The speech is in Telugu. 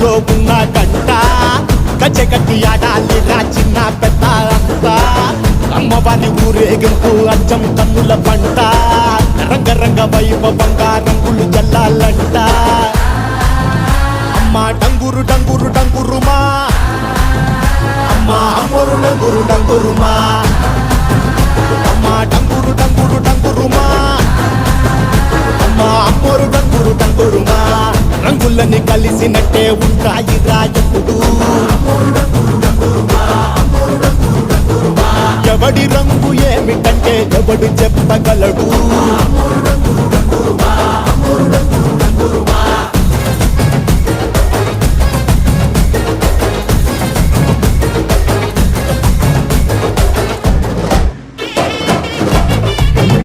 ఊళ్ళో ఉన్న గంట గజ్జెగట్టి ఆడాలి రా చిన్న పెద్ద అంతా అమ్మవారి ఊరేగింపు అచ్చం కన్నుల పంట రంగరంగ వైభవంగా రంగులు జల్లాలంట అమ్మ డంగురు డంగురు డంగురుమా అమ్మ అమ్మోరు డంగురు డంగురుమా అమ్మ డంగురు డంగురు డంగురుమా అమ్మ అమ్మోరు డంగురు డంగురుమా రంగులని కలిసినట్టే ఉంటాయి రాజపుడు ఎవడి రంగు ఏమిటంటే ఎవడు చెప్పగలడు